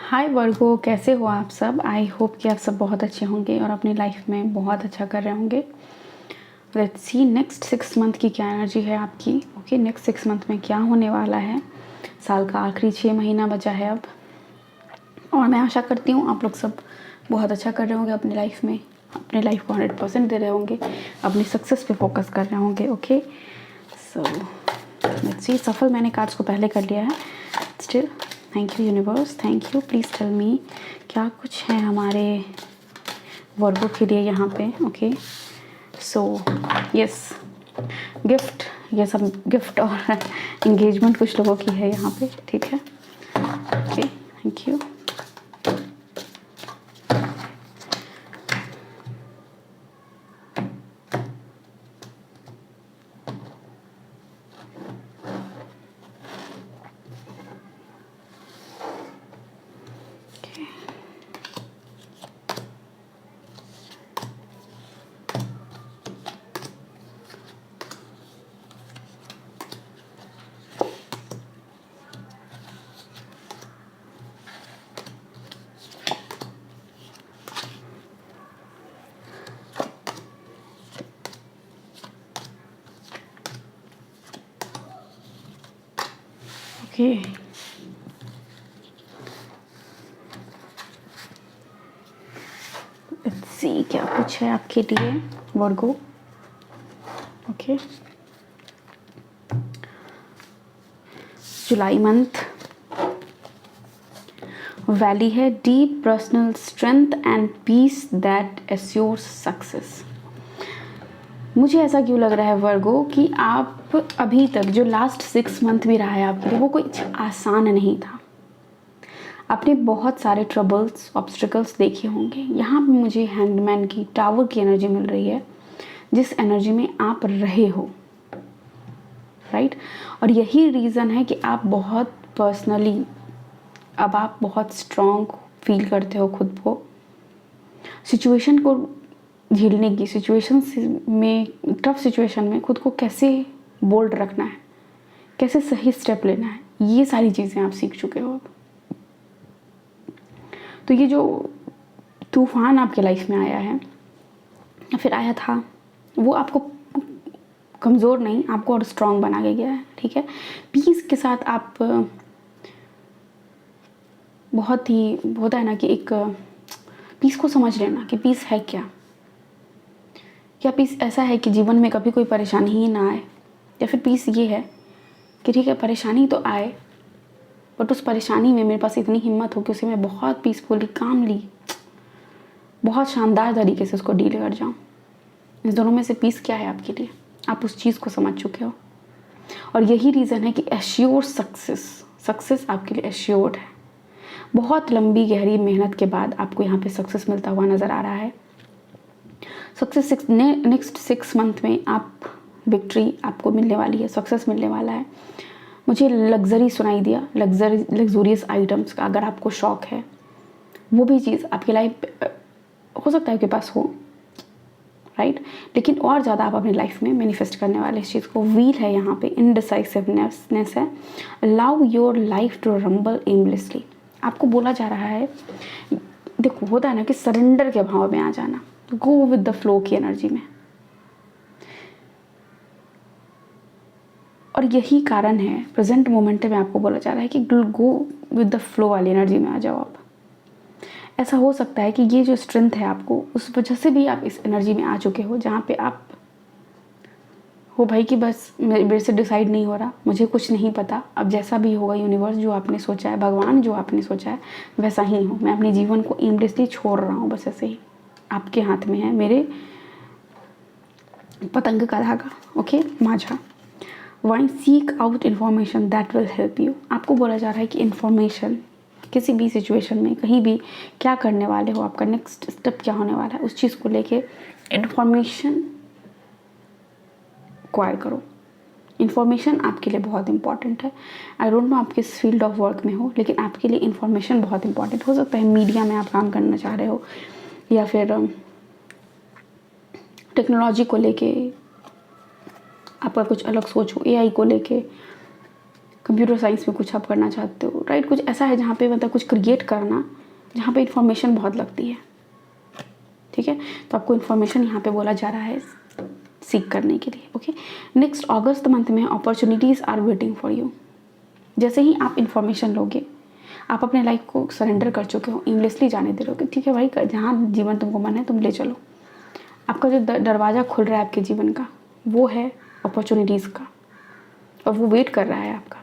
हाय वर्गो, कैसे हो आप सब। आई होप कि आप सब बहुत अच्छे होंगे और अपनी लाइफ में बहुत अच्छा कर रहे होंगे। लेट्स सी नेक्स्ट 6 मंथ की क्या एनर्जी है आपकी। ओके, नेक्स्ट 6 मंथ में क्या होने वाला है। साल का आखिरी 6 महीना बचा है अब, और मैं आशा करती हूँ आप लोग सब बहुत अच्छा कर रहे होंगे अपनी लाइफ में, अपनी लाइफ को 100% दे रहे होंगे, अपनी सक्सेस पे फोकस कर रहे होंगे। Okay, so let's see. Shuffle मैंने कार्ड्स को पहले कर लिया है, still thank you universe, thank you. Please tell me क्या कुछ है हमारे वर्गों के लिए यहाँ पे। ओके, सो यस, गिफ्ट, ये सब गिफ्ट और एंगेजमेंट कुछ लोगों की है यहाँ पे, ठीक है। Okay, thank you. Okay, let's see क्या कुछ है आपके लिए वर्गो। ओके, जुलाई मंथ वैली है deep personal strength and peace that assures success. मुझे ऐसा क्यों लग रहा है वर्गो कि आप अभी तक जो लास्ट 6 मंथ भी रहा है आपके लिए, वो कोई आसान नहीं था। आपने बहुत सारे ट्रबल्स, ऑब्स्टिकल्स देखे होंगे। यहाँ पे मुझे हैंगमैन की, टावर की एनर्जी मिल रही है, जिस एनर्जी में आप रहे हो, राइट। और यही रीज़न है कि आप बहुत पर्सनली अब आप बहुत स्ट्रॉन्ग फील करते हो खुद को। सिचुएशन को झेलने की, सिचुएशन में, टफ सिचुएशन में खुद को कैसे बोल्ड रखना है, कैसे सही स्टेप लेना है, ये सारी चीज़ें आप सीख चुके हो। तो ये जो तूफान आपके लाइफ में आया है या फिर आया था, वो आपको कमज़ोर नहीं, आपको और स्ट्रॉन्ग बना के गया है, ठीक है। पीस के साथ आप बहुत ही होता है ना कि एक पीस को समझ लेना कि पीस है क्या पीस ऐसा है कि जीवन में कभी कोई परेशानी ही ना आए, या फिर पीस ये है कि ठीक है परेशानी तो आए, बट उस परेशानी में मेरे पास इतनी हिम्मत हो कि उसे मैं बहुत पीसफुली, कामली, बहुत शानदार तरीके से उसको डील कर जाऊँ। इस दोनों में से पीस क्या है आपके लिए, आप उस चीज़ को समझ चुके हो। और यही रीज़न है कि एश्योर सक्सेस आपके लिए एश्योर्ड है। बहुत लंबी गहरी मेहनत के बाद आपको यहाँ पे सक्सेस मिलता हुआ नज़र आ रहा है। सक्सेस नेक्स्ट 6 मंथ में आप विक्ट्री आपको मिलने वाली है, सक्सेस मिलने वाला है। मुझे लग्जरी सुनाई दिया, लग्जूरियस आइटम्स का अगर आपको शौक है, वो भी चीज़ आपकी लाइफ हो सकता है आपके पास हो, राइट। लेकिन और ज़्यादा आप अपनी लाइफ में मैनिफेस्ट करने वाले इस चीज़ को। व्हील है यहाँ पे, इनडिसाइसिवनेस है। Allow your life to rumble aimlessly. आपको बोला जा रहा है, देखो होता है ना कि सरेंडर के भाव में आ जाना, गो विद द फ्लो की एनर्जी में। और यही कारण है प्रेजेंट मोमेंट में आपको बोला जा रहा है कि गो विद द फ्लो वाली एनर्जी में आ जाओ आप। ऐसा हो सकता है कि ये जो स्ट्रेंथ है आपको, उस वजह से भी आप इस एनर्जी में आ चुके हो जहाँ पे आप हो भाई कि बस मेरे से डिसाइड नहीं हो रहा, मुझे कुछ नहीं पता, अब जैसा भी होगा यूनिवर्स जो आपने सोचा है, भगवान जो आपने सोचा है वैसा ही हो। मैं अपने जीवन को एमलेसली छोड़ रहा हूँ, बस ऐसे ही आपके हाथ में है मेरे पतंग का धागा। ओके, माझा why seek out information that will help you. आपको बोला जा रहा है कि इन्फॉर्मेशन किसी भी सिचुएशन में, कहीं भी क्या करने वाले हो, आपका नेक्स्ट स्टेप क्या होने वाला है, उस चीज़ को लेके इन्फॉर्मेशन एक्वायर करो। इन्फॉर्मेशन आपके लिए बहुत इंपॉर्टेंट है। आई डोंट नो आप किस फील्ड ऑफ वर्क में हो, लेकिन आपके लिए इन्फॉर्मेशन बहुत इंपॉर्टेंट हो सकता है। मीडिया में आप काम करना चाह रहे हो, या फिर टेक्नोलॉजी को लेके आपका कुछ अलग सोच हो, एआई को लेके, कंप्यूटर साइंस में कुछ आप करना चाहते हो, राइट। कुछ ऐसा है जहाँ पे मतलब कुछ क्रिएट करना, जहाँ पे इंफॉर्मेशन बहुत लगती है, ठीक है। तो आपको इन्फॉर्मेशन यहाँ पे बोला जा रहा है सीख करने के लिए, ओके। नेक्स्ट अगस्त मंथ में opportunities are waiting for you. जैसे ही आप इन्फॉर्मेशन लोगे, आप अपने लाइफ को सरेंडर कर चुके हो, एमलेसली जाने दे रहे हो, ठीक है भाई, जहाँ जीवन तुमको मन है तुम ले चलो। आपका जो दरवाज़ा खुल रहा है आपके जीवन का, वो है अपॉर्चुनिटीज़ का, और वो वेट कर रहा है आपका।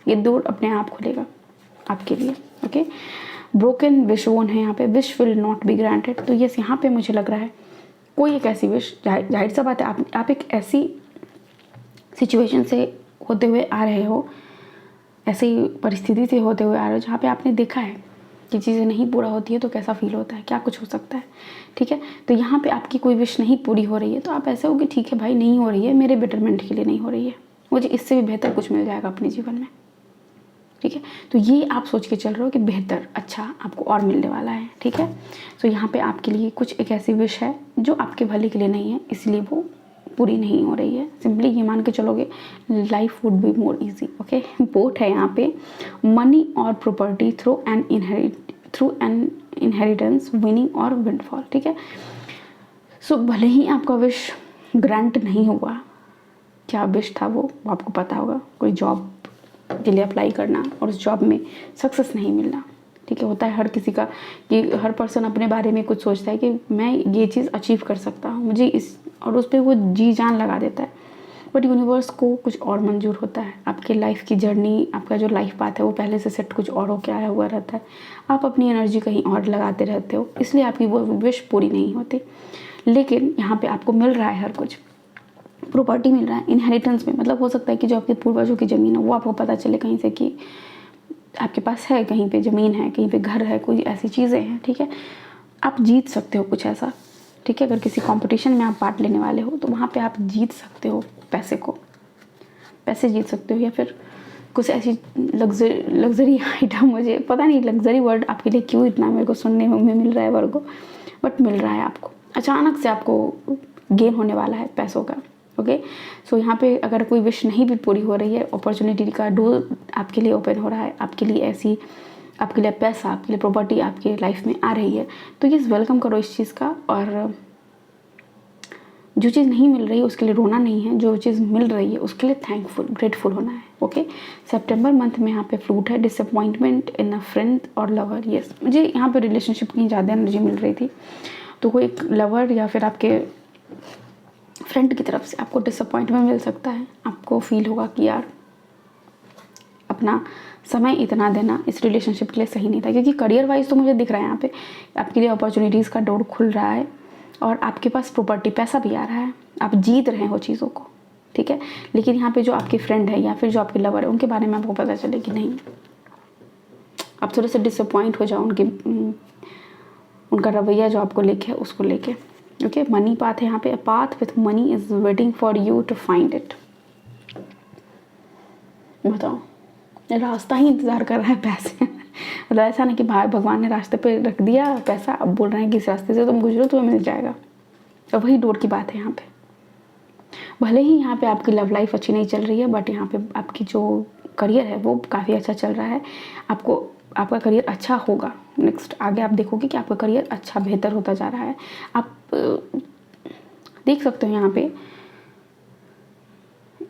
ये डोर अपने आप खुलेगा आपके लिए, ओके। ब्रोकन विश वोन है यहाँ पे, wish will not be granted. तो यस, यहाँ पे मुझे लग रहा है कोई एक ऐसी विश, जाहिर सा बात है, आप एक ऐसी सिचुएशन से होते हुए आ रहे हो, ऐसी परिस्थिति से होते हुए आ रहे हो जहाँ पे आपने देखा है कि चीज़ें नहीं पूरा होती है तो कैसा फील होता है, क्या कुछ हो सकता है, ठीक है। तो यहाँ पे आपकी कोई विश नहीं पूरी हो रही है तो आप ऐसे हो कि ठीक है भाई, नहीं हो रही है, मेरे बेटरमेंट के लिए नहीं हो रही है, मुझे इससे भी बेहतर कुछ मिल जाएगा अपने जीवन में, ठीक है। तो ये आप सोच के चल रहे हो कि बेहतर, अच्छा आपको और मिलने वाला है, ठीक है। तो यहाँ पे आपके लिए कुछ एक ऐसी विश है जो आपके भले के लिए नहीं है, इसलिए वो पूरी नहीं हो रही है। सिंपली ये मान के चलोगे, life would be more easy, okay. Both है यहाँ पे, मनी और property through an inheritance, winning और विंडफॉल, ठीक है। सो भले ही आपका विश ग्रांट नहीं हुआ, क्या विश था वो आपको पता होगा, कोई जॉब के लिए अप्लाई करना और उस जॉब में सक्सेस नहीं मिलना, ठीक है। होता है हर किसी का कि हर पर्सन अपने बारे में कुछ सोचता है कि मैं ये चीज़ अचीव कर सकता हूँ, मुझे इस, और उस पर वो जी जान लगा देता है। बट यूनिवर्स को कुछ और मंजूर होता है। आपके लाइफ की जर्नी, आपका जो लाइफ पाथ है वो पहले से सेट कुछ और होकर आया हुआ रहता है, आप अपनी एनर्जी कहीं और लगाते रहते हो, इसलिए आपकी वो विश पूरी नहीं होती। लेकिन यहाँ पर आपको मिल रहा है हर कुछ, प्रॉपर्टी मिल रहा है, इनहेरिटेंस में, मतलब हो सकता है कि जो आपके पूर्वजों की ज़मीन है वो आपको पता चले कहीं से कि आपके पास है, कहीं पे ज़मीन है, कहीं पे घर है, कोई ऐसी चीज़ें हैं, ठीक है। आप जीत सकते हो कुछ ऐसा, ठीक है। अगर किसी कंपटीशन में आप पार्ट लेने वाले हो तो वहाँ पे आप जीत सकते हो पैसे जीत सकते हो, या फिर कुछ ऐसी लग्जरी आइटम, मुझे पता नहीं लग्जरी वर्ड आपके लिए क्यों इतना मेरे को सुनने में मिल रहा है वर्ड को, बट मिल रहा है आपको, अचानक से आपको गेन होने वाला है पैसों का, ओके। सो यहाँ पे अगर कोई विश नहीं भी पूरी हो रही है, अपॉर्चुनिटी का डोर आपके लिए ओपन हो रहा है, आपके लिए ऐसी, आपके लिए पैसा, आपके लिए प्रॉपर्टी आपके लाइफ में आ रही है, तो ये वेलकम करो इस चीज़ का। और जो चीज़ नहीं मिल रही है उसके लिए रोना नहीं है, जो चीज़ मिल रही है उसके लिए थैंकफुल, ग्रेटफुल होना है, ओके। सितंबर मंथ में यहाँ पे फ्रूट है, डिसअपॉइंटमेंट इन अ फ्रेंड और लवर। यस, मुझे यहाँ पे रिलेशनशिप की ज़्यादा एनर्जी मिल रही थी, तो कोई एक लवर या फिर आपके फ्रेंड की तरफ से आपको डिसअपॉइंटमेंट मिल सकता है। आपको फील होगा कि यार अपना समय इतना देना इस रिलेशनशिप के लिए सही नहीं था, क्योंकि करियर वाइज तो मुझे दिख रहा है यहाँ पे आपके लिए अपॉर्चुनिटीज़ का डोर खुल रहा है और आपके पास प्रॉपर्टी, पैसा भी आ रहा है, आप जीत रहे हो चीज़ों को, ठीक है। लेकिन यहाँ पे जो आपके फ्रेंड है या फिर जो आपके लवर है उनके बारे में आपको पता चले कि नहीं, आप थोड़े से डिसअपॉइंट हो जाओ उनका रवैया जो आपको लेके है उसको लेके, ओके। मनी पाथ है यहाँ पे, a path with money is waiting for you to find it. बताओ, रास्ता ही इंतज़ार कर रहा है पैसे मतलब ऐसा नहीं कि भाई भगवान ने रास्ते पे रख दिया पैसा, अब बोल रहे हैं कि इस रास्ते से तुम गुजरो तुम्हें मिल जाएगा, तो वही डोर की बात है यहाँ पे। भले ही यहाँ पे आपकी लव लाइफ अच्छी नहीं चल रही है, बट यहाँ पे आपकी जो करियर है वो काफ़ी अच्छा चल रहा है, आपका करियर अच्छा होगा। नेक्स्ट आगे आप देखोगे कि आपका करियर अच्छा बेहतर होता जा रहा है। आप देख सकते हो यहाँ पे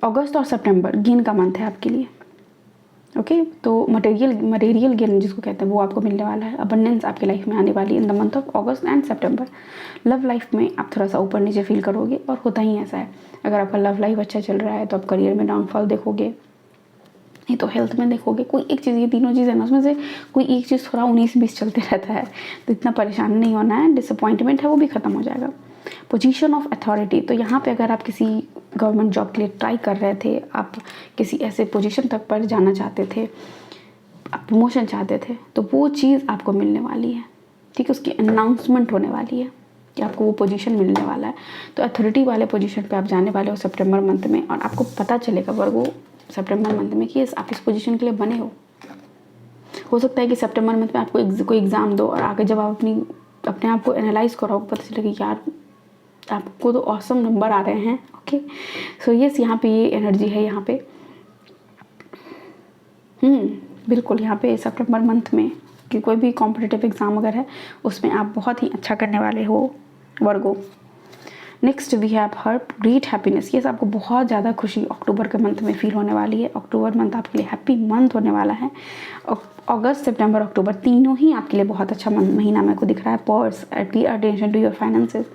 अगस्त और सितंबर गेन का मंथ है आपके लिए, ओके। तो मटेरियल गेन जिसको कहते हैं वो आपको मिलने वाला है, अबंडेंस आपकी लाइफ में आने वाली है in the month of August and September. Love life में आप थोड़ा सा ऊपर नीचे फील करोगे, और होता ही ऐसा है, अगर आपका लव लाइफ अच्छा चल रहा है तो आप करियर में डाउनफॉल देखोगे, नहीं तो हेल्थ में देखोगे, कोई एक चीज़, ये तीनों चीज़ है ना, उसमें से कोई एक चीज़ थोड़ा 19-20 चलते रहता है, तो इतना परेशान नहीं होना है। डिसअपॉइंटमेंट है वो भी ख़त्म हो जाएगा। पोजीशन ऑफ अथॉरिटी, तो यहाँ पे अगर आप किसी गवर्नमेंट जॉब के लिए ट्राई कर रहे थे, आप किसी ऐसे पोजीशन तक पर जाना चाहते थे, आप प्रमोशन चाहते थे, तो वो चीज़ आपको मिलने वाली है, ठीक है। उसकी अनाउंसमेंट होने वाली है कि आपको वो पोजीशन मिलने वाला है। तो अथॉरिटी वाले पोजीशन पे आप जाने वाले हो सितंबर मंथ में, और आपको पता चलेगा वर्गो सितंबर मंथ में कि आप इस पोजीशन के लिए बने हो सकता है कि सितंबर मंथ में आपको कोई एग्ज़ाम दो, और आगे जब आप अपने आप को एनालाइज करो, पता चले कि यार आपको तो ऑसम नंबर आ रहे हैं, ओके। सो यस, यहाँ पे ये एनर्जी है यहाँ पे। बिल्कुल, यहाँ पे सितंबर मंथ में कि कोई भी कॉम्पिटिटिव एग्ज़ाम अगर है उसमें आप बहुत ही अच्छा करने वाले हो Virgo. Next we have her great happiness. ये आपको बहुत ज़्यादा खुशी अक्टूबर के मंथ में फील होने वाली है। अक्टूबर मंथ आपके लिए हैप्पी मंथ होने वाला है। अगस्त सितंबर अक्टूबर तीनों ही आपके लिए बहुत अच्छा महीना मेरे को दिख रहा है। Purse, pay attention to your finances.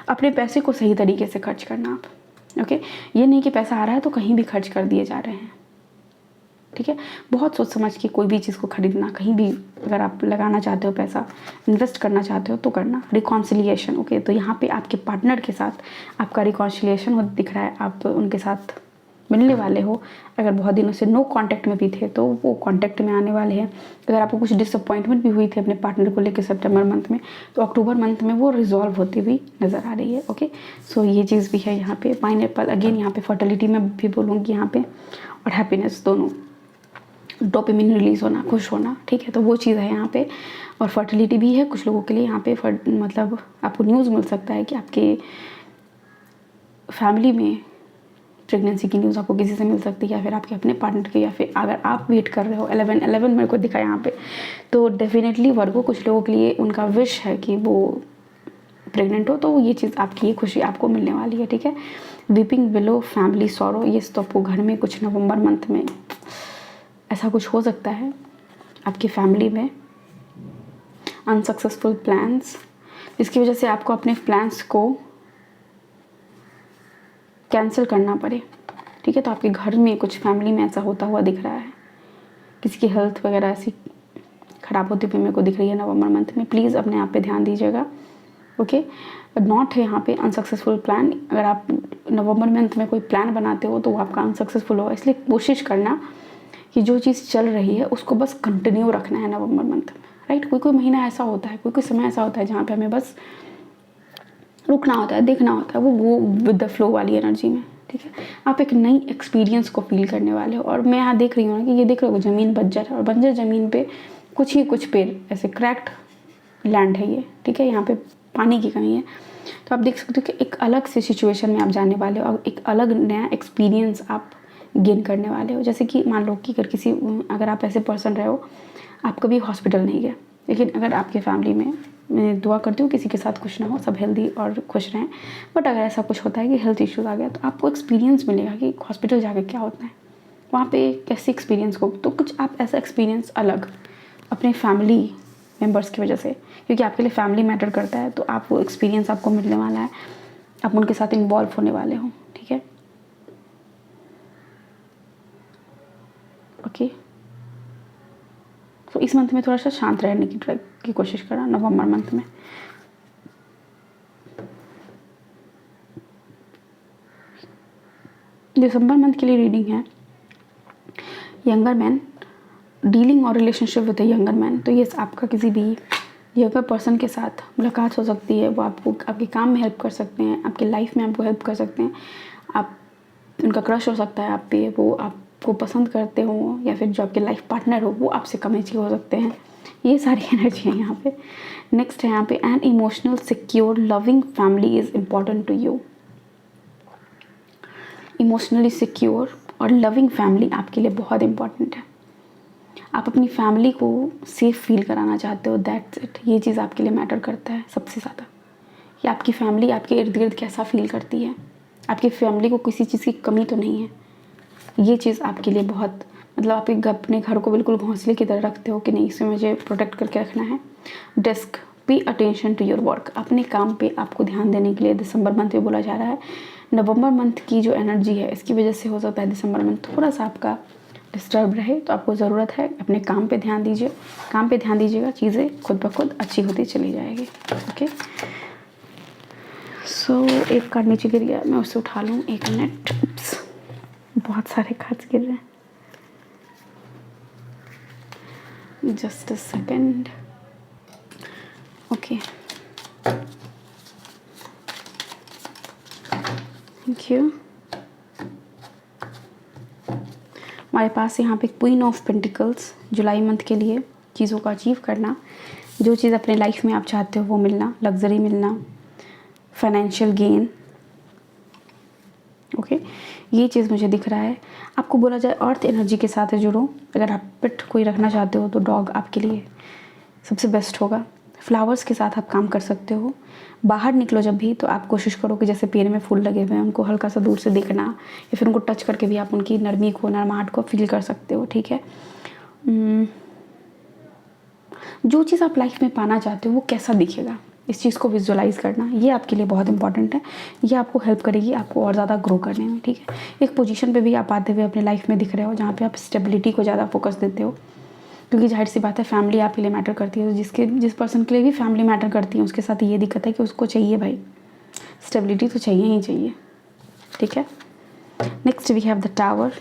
अपने पैसे को सही तरीके से खर्च करना आप, ओके। ये नहीं कि पैसा आ रहा है तो कहीं भी खर्च कर दिए जा रहे हैं, ठीक है। बहुत सोच समझ के कोई भी चीज़ को खरीदना, कहीं भी अगर आप लगाना चाहते हो पैसा, इन्वेस्ट करना चाहते हो तो करना। Reconciliation, okay. तो यहाँ पे आपके पार्टनर के साथ आपका रिकॉन्सिलिएशन हो दिख रहा है। आप उनके साथ मिलने वाले हो। अगर बहुत दिनों से नो कांटेक्ट में भी थे तो वो कांटेक्ट में आने वाले हैं। अगर आपको कुछ डिसअपॉइंटमेंट भी हुई थी अपने पार्टनर को लेकर सितंबर मंथ में, तो अक्टूबर मंथ में वो रिजॉल्व होती हुई नज़र आ रही है, ओके। सो ये चीज़ भी है यहाँ पे। पाइनएप्पल अगेन यहाँ पे फर्टिलिटी में भी बोलूँगी यहाँ पे, और हैप्पीनेस दोनों, डोपामिन रिलीज होना, खुश होना, ठीक है। तो वो चीज़ है यहाँ पे। और फर्टिलिटी भी है कुछ लोगों के लिए यहाँ पे। मतलब आपको न्यूज़ मिल सकता है कि आपके फैमिली में प्रेगनेंसी की न्यूज़ आपको किसी से मिल सकती है, या फिर आपके अपने पार्टनर के, या फिर अगर आप वेट कर रहे हो 11 मेरे को दिखा यहाँ पे, तो डेफिनेटली वर्गो कुछ लोगों के लिए उनका विश है कि वो प्रेग्नेंट हो, तो ये चीज़ आपकी, ये खुशी आपको मिलने वाली है, ठीक है। वीपिंग बिलो फैमिली सॉरो, ये तो आपको घर में कुछ नवंबर मंथ में ऐसा कुछ हो सकता है आपकी फैमिली में। अनसक्सेसफुल प्लान्स, जिसकी वजह से आपको अपने प्लान्स को कैंसिल करना पड़े, ठीक है। तो आपके घर में कुछ फैमिली में ऐसा होता हुआ दिख रहा है। किसी की हेल्थ वगैरह ऐसी ख़राब होती हुई मेरे को दिख रही है नवंबर मंथ में। प्लीज़ अपने आप पे ध्यान दीजिएगा, ओके। नॉट है यहाँ पे अनसक्सेसफुल प्लान। अगर आप नवंबर मंथ में कोई प्लान बनाते हो तो वो आपका अनसक्सेसफुल हो, इसलिए कोशिश करना कि जो चीज़ चल रही है उसको बस कंटिन्यू रखना है नवंबर मंथ में, राइट। कोई कोई महीना ऐसा होता है, कोई कोई समय ऐसा होता है जहाँ पे हमें बस रुकना होता है, देखना होता है, वो विद द फ्लो वाली एनर्जी में, ठीक है। आप एक नई एक्सपीरियंस को फील करने वाले हो। और मैं यहाँ देख रही हूँ ना कि ये देख रहे हो ज़मीन बंजर है, और बंजर ज़मीन पे कुछ ही कुछ पेड़ ऐसे क्रैक्ड लैंड है ये, ठीक है। यहाँ पे पानी की कमी है, तो आप देख सकते हो कि एक अलग से सिचुएशन में आप जाने वाले हो और एक अलग नया एक्सपीरियंस आप गेन करने वाले हो। जैसे कि मान लो कि अगर आप ऐसे पर्सन रहे हो, आप कभी हॉस्पिटल नहीं गए, लेकिन अगर आपके फैमिली में, मैं दुआ करती हूँ किसी के साथ कुछ ना हो, सब हेल्दी और खुश रहें, बट अगर ऐसा कुछ होता है कि हेल्थ इश्यूज़ आ गया, तो आपको एक्सपीरियंस मिलेगा कि हॉस्पिटल जाकर क्या होता है, वहाँ पे कैसे एक्सपीरियंस को, तो कुछ आप ऐसा एक्सपीरियंस अलग अपने फैमिली मेम्बर्स की वजह से, क्योंकि आपके लिए फैमिली मैटर करता है, तो आप वो एक्सपीरियंस आपको मिलने वाला है, आप उनके साथ इन्वॉल्व होने वाले हो, ठीक है, ओके। तो इस मंथ में थोड़ा सा शांत रहने की कोशिश करना, नवंबर मंथ में। दिसंबर मंथ के लिए रीडिंग है यंगर मैन, डीलिंग और relationship with a younger man. तो ये आपका किसी भी यंगर पर्सन के साथ मुलाकात हो सकती है। वो आपको आपके काम में हेल्प कर सकते हैं, आपकी लाइफ में आपको हेल्प कर सकते हैं। आप उनका क्रश हो सकता है आप पे, वो आपको पसंद करते हो, या फिर जो आपके लाइफ पार्टनर हो वो आपसे कम एज के हो सकते हैं। ये सारी एनर्जी है यहाँ पे। नेक्स्ट है यहाँ पे an emotional secure loving family is important to you. Emotionally secure और लविंग फैमिली आपके लिए बहुत इम्पॉर्टेंट है। आप अपनी फैमिली को सेफ फील कराना चाहते हो, दैट्स इट। ये चीज़ आपके लिए मैटर करता है सबसे ज़्यादा, कि आपकी फैमिली आपके इर्द गिर्द कैसा फील करती है, आपकी फैमिली को किसी चीज़ की कमी तो नहीं है। ये चीज़ आपके लिए बहुत, मतलब आप अपने घर को बिल्कुल घोंसले की तरह रखते हो कि नहीं, इसमें मुझे प्रोटेक्ट करके रखना है। Desk, pay attention to your work, अपने काम पे आपको ध्यान देने के लिए दिसंबर मंथ में बोला जा रहा है। नवंबर मंथ की जो एनर्जी है इसकी वजह से हो सकता है दिसंबर मंथ थोड़ा सा आपका डिस्टर्ब रहे, तो आपको ज़रूरत है अपने काम पे ध्यान दीजिए। काम पे ध्यान दीजिएगा, चीज़ें खुद ब खुद अच्छी होती चली जाएगी, ओके। सो एक कार्ड नीचे गिर गया, मैं उससे उठा लूँ, एक मिनट। बहुत सारे कार्ड्स गिर रहे हैं, just a second, okay, thank you. हमारे पास यहाँ पे queen of pentacles, July month के लिए चीज़ों को अचीव करना, जो चीज़ अपने लाइफ में आप चाहते हो वो मिलना, लग्जरी मिलना, फाइनेंशियल गेन, ओके। ये चीज़ मुझे दिख रहा है। आपको बोला जाए अर्थ एनर्जी के साथ जुड़ो। अगर आप पेट कोई रखना चाहते हो तो डॉग आपके लिए सबसे बेस्ट होगा। फ्लावर्स के साथ आप काम कर सकते हो। बाहर निकलो जब भी तो आप कोशिश करो कि जैसे पेड़ में फूल लगे हुए हैं उनको हल्का सा दूर से देखना, या फिर उनको टच करके भी आप उनकी नरमी को, नरमाहट को फील कर सकते हो, ठीक है। जो चीज़ आप लाइफ में पाना चाहते हो वो कैसा दिखेगा, इस चीज़ को विजुअलाइज़ करना, ये आपके लिए बहुत इंपॉर्टेंट है। ये आपको हेल्प करेगी आपको और ज़्यादा ग्रो करने में, ठीक है। एक पोजीशन पे भी आप आते हुए अपने लाइफ में दिख रहे हो जहाँ पे आप स्टेबिलिटी को ज़्यादा फोकस देते हो, क्योंकि जाहिर सी बात है फैमिली आपके लिए मैटर करती है। तो जिस पर्सन के लिए भी फैमिली मैटर करती है उसके साथ ये दिक्कत है कि उसको चाहिए भाई स्टेबिलिटी, तो चाहिए ही चाहिए, ठीक है। Next we have the tower.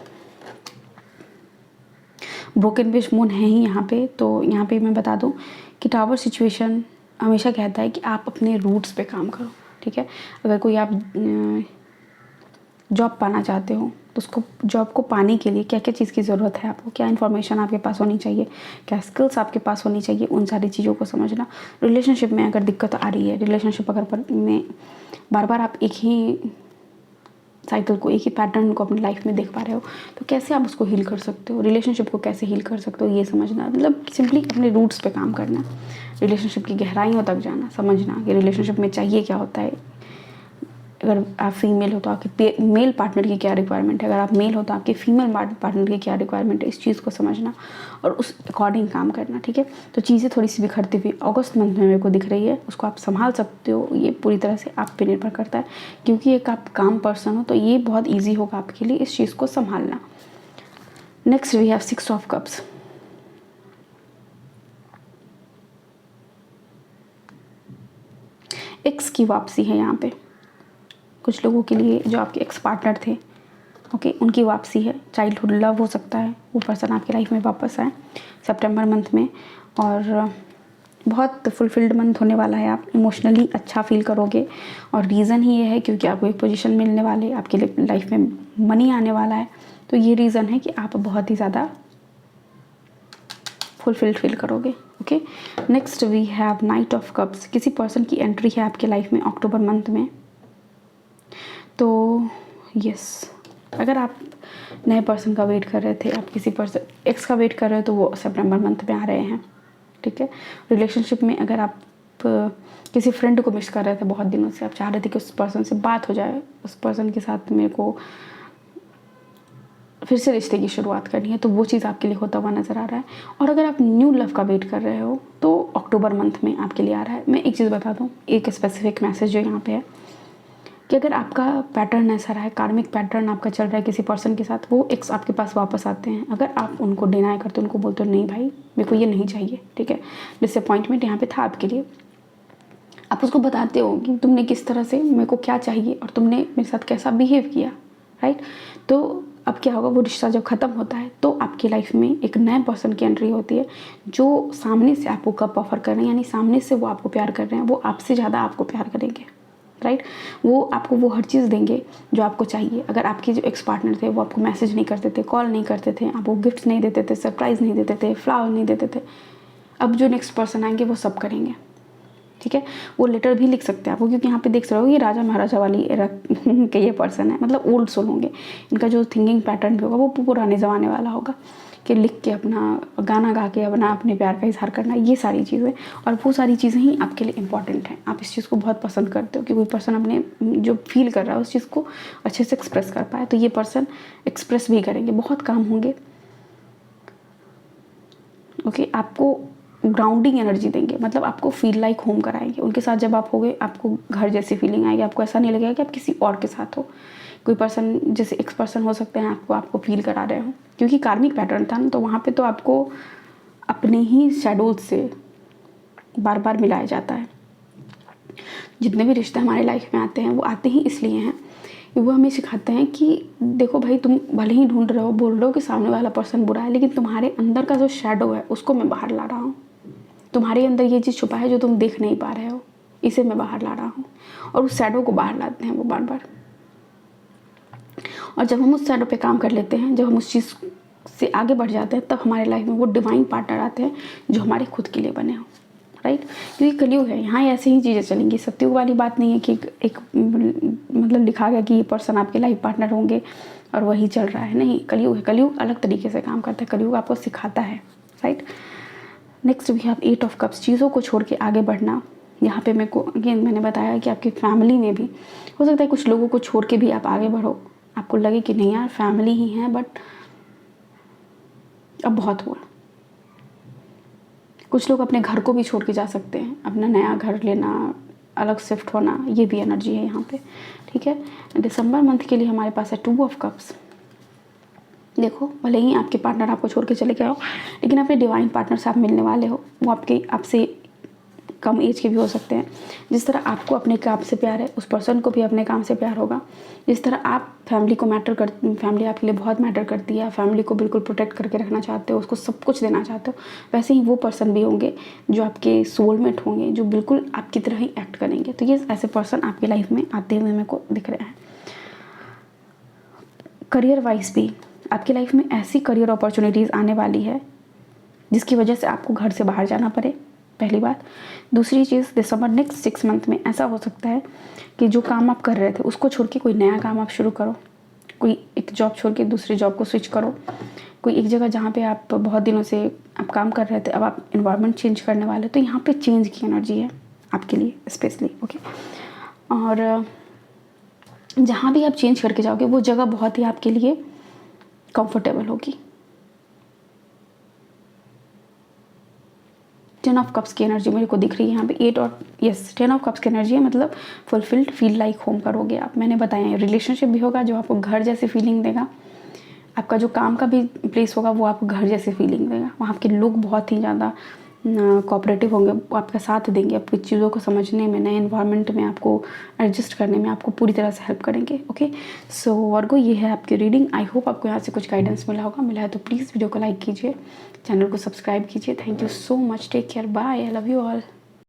Broken wish moon है ही यहाँ पे, तो यहाँ पे मैं बता दूँ कि टावर सिचुएशन हमेशा कहता है कि आप अपने रूट्स पे काम करो, ठीक है। अगर कोई आप जॉब पाना चाहते हो तो उसको जॉब को पाने के लिए क्या क्या चीज़ की ज़रूरत है, आपको क्या इन्फॉर्मेशन आपके पास होनी चाहिए, क्या स्किल्स आपके पास होनी चाहिए, उन सारी चीज़ों को समझना। रिलेशनशिप में अगर दिक्कत आ रही है, रिलेशनशिप अगर में बार बार आप एक ही साइकिल को, एक ही पैटर्न को अपनी लाइफ में देख पा रहे हो, तो कैसे आप उसको हील कर सकते हो, रिलेशनशिप को कैसे हील कर सकते हो, ये समझना। मतलब सिंपली अपने रूट्स पे काम करना, रिलेशनशिप की गहराइयों तक जाना, समझना कि रिलेशनशिप में चाहिए क्या होता है। अगर आप फीमेल हो तो आपके मेल पार्टनर की क्या रिक्वायरमेंट है, अगर आप मेल हो तो आपके फीमेल पार्टनर की क्या रिक्वायरमेंट है, इस चीज़ को समझना और उस अकॉर्डिंग काम करना, ठीक है। तो चीज़ें थोड़ी सी बिखरती हुई अगस्त मंथ में मेरे को दिख रही है, उसको आप संभाल सकते हो। ये पूरी तरह से आप पे निर्भर करता है, क्योंकि एक आप काम पर्सन हो तो ये बहुत ईजी होगा आपके लिए इस चीज़ को संभालना। Next we have 6 of cups. Ex की वापसी है यहाँ पे कुछ लोगों के लिए, जो आपके एक्स पार्टनर थे, ओके, उनकी वापसी है। चाइल्डहुड लव हो सकता है, वो पर्सन आपकी लाइफ में वापस आए सितंबर मंथ में, और बहुत फुलफिल्ड मंथ होने वाला है। आप इमोशनली अच्छा फील करोगे, और रीज़न ही ये है क्योंकि आपको एक पोजीशन मिलने वाले, आपके लिए लाइफ में मनी आने वाला है, तो ये रीज़न है कि आप बहुत ही ज़्यादा फुलफिल्ड फील करोगे, okay. Next we have knight of cups. किसी पर्सन की एंट्री है आपके लाइफ में अक्टूबर मंथ में, तो यस, अगर आप नए पर्सन का वेट कर रहे थे, आप किसी पर्सन एक्स का वेट कर रहे हो, तो वो सितंबर मंथ में आ रहे हैं, ठीक है। रिलेशनशिप में अगर आप किसी फ्रेंड को मिस कर रहे थे बहुत दिनों से, आप चाह रहे थे कि उस पर्सन से बात हो जाए, उस पर्सन के साथ मेरे को फिर से रिश्ते की शुरुआत करनी है, तो वो चीज़ आपके लिए होता हुआ नज़र आ रहा है। और अगर आप न्यू लव का वेट कर रहे हो तो अक्टूबर मंथ में आपके लिए आ रहा है। मैं एक चीज़ बता दूँ, एक स्पेसिफिक मैसेज जो यहाँ पे है कि अगर आपका पैटर्न ऐसा रहा है, कार्मिक पैटर्न आपका चल रहा है किसी पर्सन के साथ, वो एक्स आपके पास वापस आते हैं, अगर आप उनको डिनाई करते हो, उनको बोलते हो नहीं भाई मेरे को ये नहीं चाहिए, ठीक है, डिसअपॉइंटमेंट यहाँ पे था आपके लिए, आप उसको बताते हो कि तुमने किस तरह से मेरे को क्या चाहिए और तुमने मेरे साथ कैसा बिहेव किया, राइट। तो अब क्या होगा, वो रिश्ता जब ख़त्म होता है तो आपकी लाइफ में एक नए पर्सन की एंट्री होती है, जो सामने से आपको कप ऑफर कर रहे हैं, यानी सामने से वो आपको प्यार कर रहे हैं, वो आपसे ज़्यादा आपको प्यार करेंगे, राइट। वो आपको वो हर चीज़ देंगे जो आपको चाहिए। अगर आपके जो एक्स पार्टनर थे वो आपको मैसेज नहीं करते थे, कॉल नहीं करते थे, आपको गिफ्ट्स नहीं देते थे, सरप्राइज़ नहीं देते थे, फ्लावर नहीं देते थे, अब जो नेक्स्ट पर्सन आएंगे वो सब करेंगे, ठीक है। वो लेटर भी लिख सकते हैं आपको, क्योंकि यहाँ पे देख रहे हो ये राजा महाराजा वाली एरा के ये पर्सन है, मतलब ओल्ड सोल होंगे। इनका जो थिंकिंग पैटर्न भी होगा वो पुराने ज़माने वाला होगा, कि लिख के अपना गाना गा के अपने प्यार का इजहार करना, ये सारी चीज़ें, और वो सारी चीज़ें ही आपके लिए इंपॉर्टेंट हैं। आप इस चीज़ को बहुत पसंद करते हो कि कोई पर्सन अपने जो फील कर रहा है उस चीज़ को अच्छे से एक्सप्रेस कर पाए, तो ये पर्सन एक्सप्रेस भी करेंगे, बहुत काम होंगे, ओके। आपको ग्राउंडिंग एनर्जी देंगे, मतलब आपको फील लाइक होम कराएंगे। उनके साथ जब आप होगे आपको घर जैसी फीलिंग आएगी, आपको ऐसा नहीं लगेगा कि आप किसी और के साथ हो। कोई पर्सन जैसे एक्स पर्सन हो सकते हैं आपको फील करा रहे हो, क्योंकि कार्मिक पैटर्न था ना, तो वहाँ पे तो आपको अपने ही शैडोज से बार बार मिलाया जाता है। जितने भी रिश्ते हमारे लाइफ में आते हैं वो आते ही इसलिए हैं, वो हमें सिखाते हैं कि देखो भाई, तुम भले ही ढूंढ रहे हो, बोल रहे हो कि सामने वाला पर्सन बुरा है, लेकिन तुम्हारे अंदर का जो शैडो है उसको मैं बाहर ला रहा हूँ। तुम्हारे अंदर ये चीज़ छुपा है जो तुम देख नहीं पा रहे हो, इसे मैं बाहर ला रहा हूँ। और उस शैडो को बाहर लाते हैं वो बार बार, और जब हम उस शैडो पे काम कर लेते हैं, जब हम उस चीज़ से आगे बढ़ जाते हैं, तब हमारे लाइफ में वो डिवाइन पार्टनर आते हैं जो हमारे खुद के लिए बने हों, राइट। क्योंकि कलयुग है, यहाँ ऐसे ही चीज़ें चलेंगी। सत्युग वाली बात नहीं है कि एक मतलब लिखा गया कि ये पर्सन आपके लाइफ पार्टनर होंगे और वही चल रहा है, नहीं, कलयुग है। कलयुग अलग तरीके से काम करता है, कलयुग आपको सिखाता है, राइट। नेक्स्ट भी आप 8 ऑफ कप्स, चीज़ों को छोड़ के आगे बढ़ना। यहाँ पे मेरे को अगेन मैंने बताया कि आपकी फैमिली में भी हो सकता है कुछ लोगों को छोड़ के भी आप आगे बढ़ो, आपको लगे कि नहीं यार फैमिली ही है, बट अब बहुत हुआ। कुछ लोग अपने घर को भी छोड़ के जा सकते हैं, अपना नया घर लेना, अलग शिफ्ट होना, ये भी एनर्जी है यहाँ पे, ठीक है। दिसंबर मंथ के लिए हमारे पास है 2 ऑफ कप्स। देखो, भले ही आपके पार्टनर आपको छोड़ के चले गए हो, लेकिन अपने डिवाइन पार्टनर से आप मिलने वाले हो। वो आपसे कम एज के भी हो सकते हैं। जिस तरह आपको अपने काम से प्यार है, उस पर्सन को भी अपने काम से प्यार होगा। जिस तरह आप फैमिली आपके लिए बहुत मैटर करती है, फैमिली को बिल्कुल प्रोटेक्ट करके रखना चाहते हो, उसको सब कुछ देना चाहते हो, वैसे ही वो पर्सन भी होंगे जो आपके सोलमेट होंगे, जो बिल्कुल आपकी तरह ही एक्ट करेंगे। तो ये ऐसे पर्सन आपकी लाइफ में आते हुए मेरे को दिख रहे हैं। करियर वाइज भी आपकी लाइफ में ऐसी करियर अपॉर्चुनिटीज़ आने वाली है जिसकी वजह से आपको घर से बाहर जाना पड़े, पहली बात। दूसरी चीज़, दिसंबर नेक्स्ट 6 मंथ में ऐसा हो सकता है कि जो काम आप कर रहे थे उसको छोड़ के कोई नया काम आप शुरू करो, कोई एक जॉब छोड़ के दूसरी जॉब को स्विच करो, कोई एक जगह जहाँ पे आप बहुत दिनों से आप काम कर रहे थे, अब आप इन्वायरमेंट चेंज करने वाले, तो यहाँ पे चेंज की एनर्जी है आपके लिए स्पेशली, ओके। और जहाँ भी आप चेंज करके जाओगे वो जगह बहुत ही आपके लिए कंफर्टेबल होगी। 10 ऑफ कप्स की एनर्जी मेरे को दिख रही है यहाँ पे। 8 और 10 ऑफ कप्स की एनर्जी है, मतलब फुलफिल्ड, फील लाइक होम करोगे आप। मैंने बताया रिलेशनशिप भी होगा जो आपको घर जैसी फीलिंग देगा, आपका जो काम का भी प्लेस होगा वो आपको घर जैसी फीलिंग देगा। वहाँ के लोग बहुत ही ज़्यादा कोऑपरेटिव होंगे, वो आपका साथ देंगे, आपकी चीज़ों को समझने में, नए एनवायरनमेंट में आपको एडजस्ट करने में आपको पूरी तरह से हेल्प करेंगे, ओके। सो वर्गो, ये है आपकी रीडिंग। आई होप आपको यहाँ से कुछ गाइडेंस मिला होगा। मिला है तो प्लीज़ वीडियो को लाइक कीजिए, चैनल को सब्सक्राइब कीजिए। Thank you so much, take care, bye, I love you all.